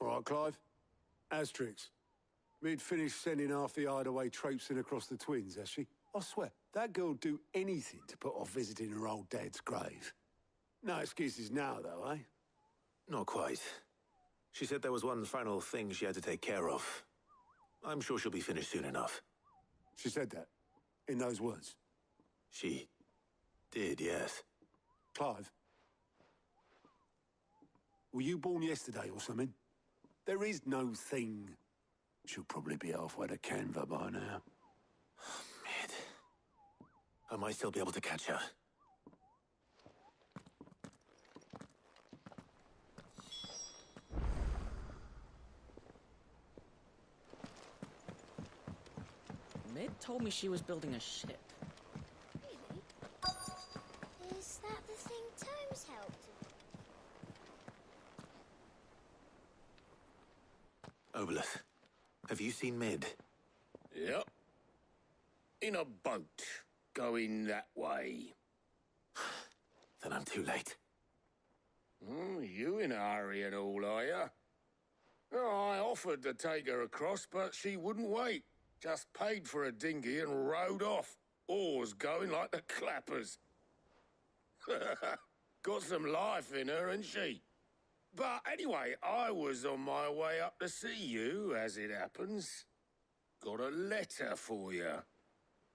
All right, Clive. Asterix. Mid finished sending half the hideaway traipsing across the twins, has she? I swear, that girl'd do anything to put off visiting her old dad's grave. No excuses now, though, eh? Not quite. She said there was one final thing she had to take care of. I'm sure she'll be finished soon enough. She said that? In those words? She did, yes. Clive? Were you born yesterday or something? There is no thing. She'll probably be halfway to Canva by now. Mid. I might still be able to catch her. Mid told me she was building a ship. Really? Is that the thing Tomes helped with? Obelith, have you seen Mid? Yep. In a boat, going that way. Then I'm too late. You in a hurry and all, are you? Oh, I offered to take her across, but she wouldn't wait. Just paid for a dinghy and rowed off. Oars going like the clappers. Got some life in her, ain't she? But anyway, I was on my way up to see you, as it happens. Got a letter for you.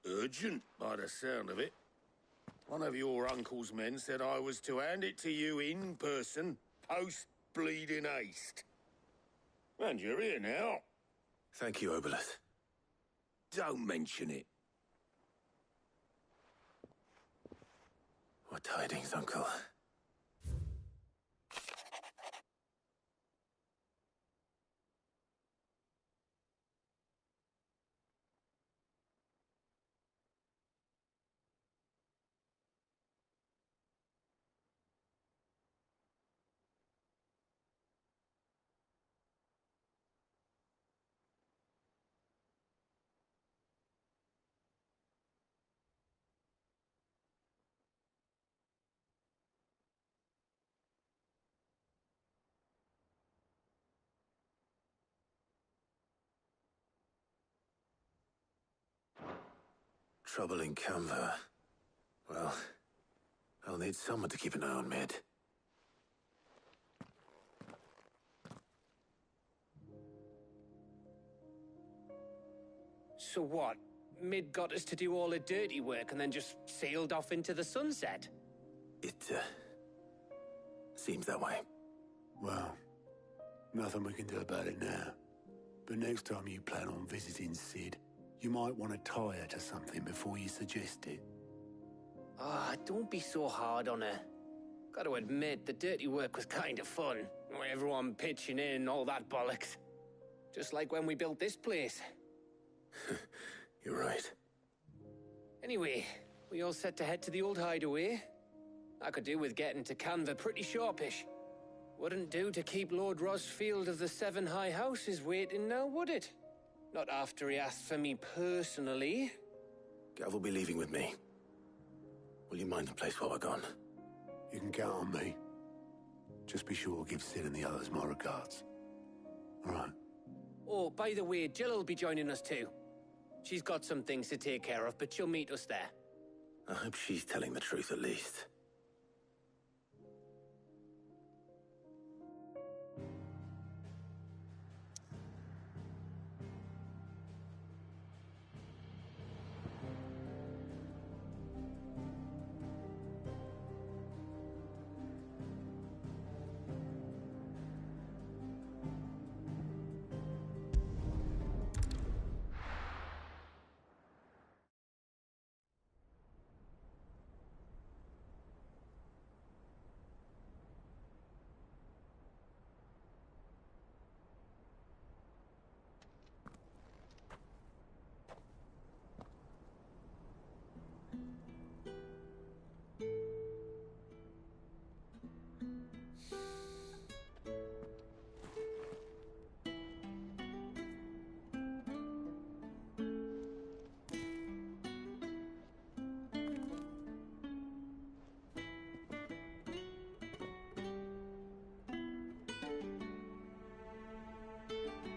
Urgent, by the sound of it. One of your uncle's men said I was to hand it to you in person, post-bleeding haste. And you're here now. Thank you, Obelith. Don't mention it. What tidings, Uncle? Trouble in Canva. Well, I'll need someone to keep an eye on Mid. So what? Mid got us to do all the dirty work and then just sailed off into the sunset? It, seems that way. Well, nothing we can do about it now. But next time you plan on visiting Sid, you might want to tie her to something before you suggest it. Ah, don't be so hard on her. Got to admit, the dirty work was kind of fun. Everyone pitching in, all that bollocks. Just like when we built this place. You're right. Anyway, we all set to head to the old hideaway? I could do with getting to Canva pretty sharpish. Wouldn't do to keep Lord Rosfield of the Seven High Houses waiting now, would it? Not after he asked for me personally. Gav will be leaving with me. Will you mind the place while we're gone? You can count on me. Just be sure to give Sid and the others my regards. All right. Oh, by the way, Jill will be joining us too. She's got some things to take care of, but she'll meet us there. I hope she's telling the truth at least.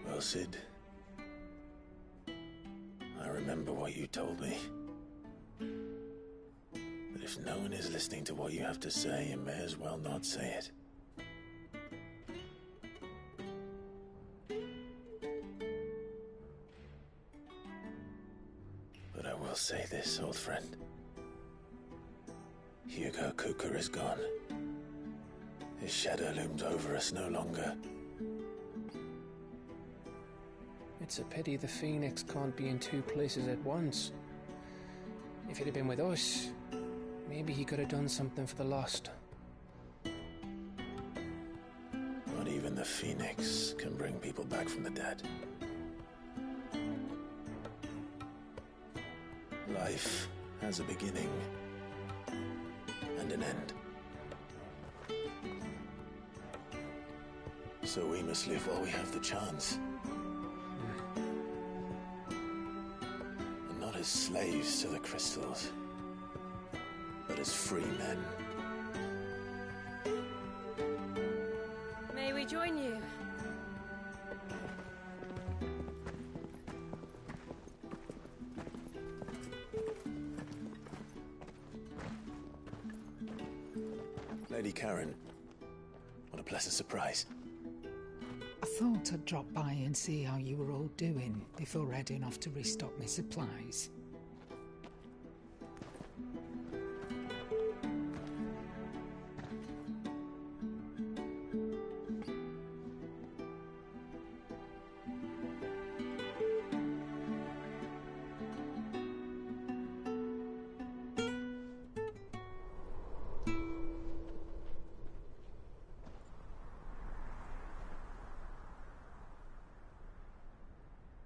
Well, Sid, I remember what you told me. But if no one is listening to what you have to say, you may as well not say it. But I will say this, old friend. Hugo Cooker is gone. His shadow looms over us no longer. It's a pity the Phoenix can't be in two places at once. If he'd have been with us, maybe he could have done something for the lost. Not even the Phoenix can bring people back from the dead. Life has a beginning and an end. So we must live while we have the chance. And not as slaves to the crystals, but as free men. May we join you? Lady Karen, what a pleasant surprise. I thought I'd drop by and see how you were all doing before heading off to restock my supplies.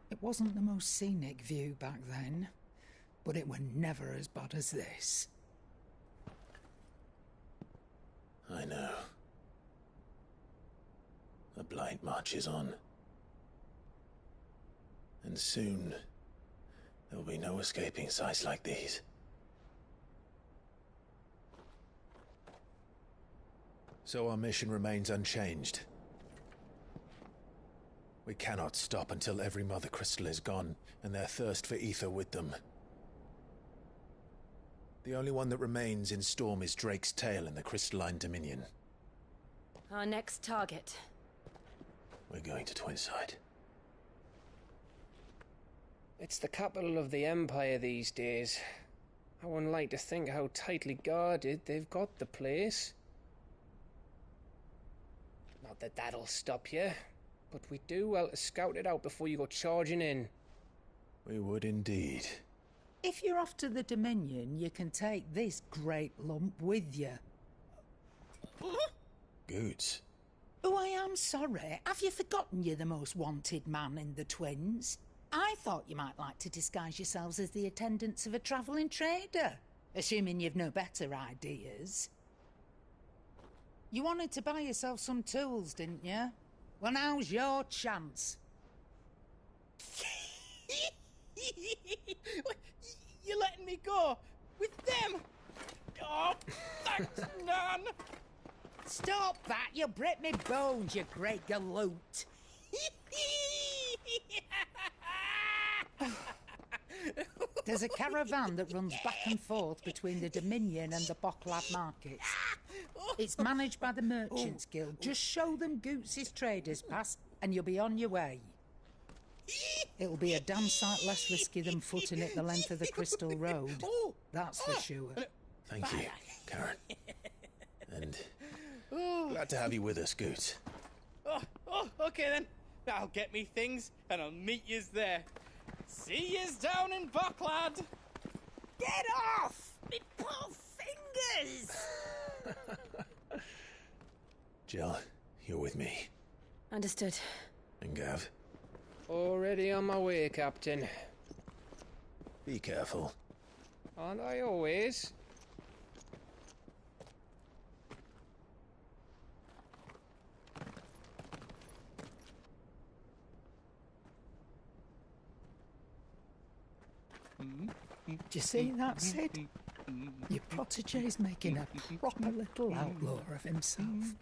It wasn't the most scenic view back then, but it were never as bad as this. I know. The Blight marches on. And soon, there will be no escaping sights like these. So our mission remains unchanged. We cannot stop until every Mother Crystal is gone, and their thirst for ether with them. The only one that remains in Storm is Drake's Tail in the Crystalline Dominion. Our next target. We're going to Twinside. It's the capital of the Empire these days. I wouldn't like to think how tightly guarded they've got the place. Not that that'll stop you, but we do well to scout it out before you go charging in. We would indeed. If you're off to the Dominion, you can take this great lump with you. Goods. Oh, I am sorry. Have you forgotten you're the most wanted man in the Twins? I thought you might like to disguise yourselves as the attendants of a travelling trader, assuming you've no better ideas. You wanted to buy yourself some tools, didn't you? Well, now's your chance. You're letting me go? With them? Oh, thanks, Nan! Stop that! You'll break me bones, you great galoot! There's a caravan that runs back and forth between the Dominion and the Bocklad markets. It's managed by the Merchants Guild. Just show them Goots' traders pass and you'll be on your way. It'll be a damn sight less risky than footing it the length of the Crystal Road. That's for sure. Thank you, Karen. And glad to have you with us, Goots. Okay then. I'll get me things and I'll meet yous there. See yous down in Bocklad. Get off! Me poor fingers! Jill, you're with me. Understood. And Gav? Already on my way, Captain. Be careful. Aren't I always? Do you see that, Sid? Your protege's making a proper little outlaw of himself.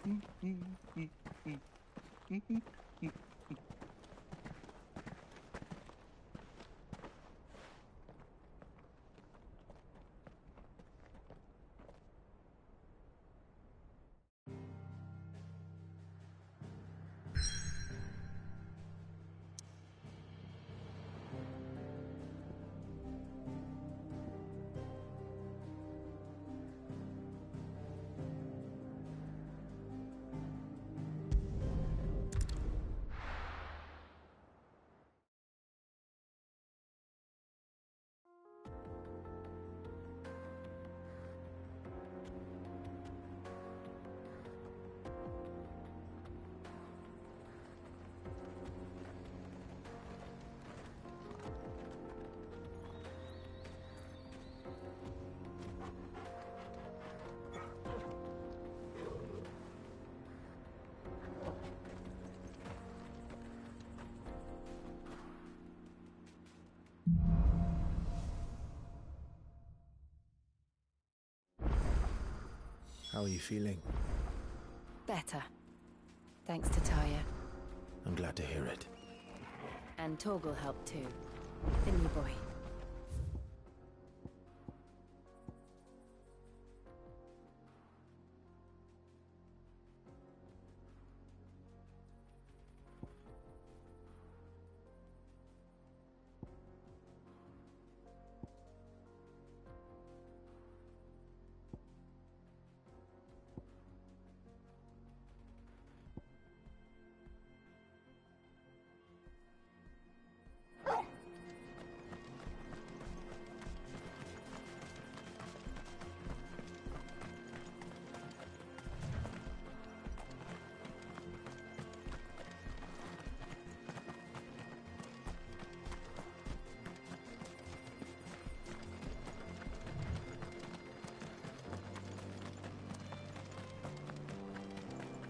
How are you feeling? Better. Thanks to Taya. I'm glad to hear it. And Torgal helped too. Didn't you, boy?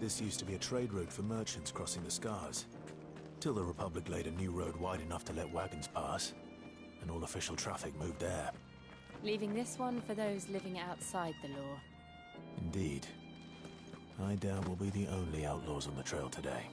This used to be a trade route for merchants crossing the Scars, till the Republic laid a new road wide enough to let wagons pass, and all official traffic moved there. Leaving this one for those living outside the law. Indeed. I doubt we'll be the only outlaws on the trail today.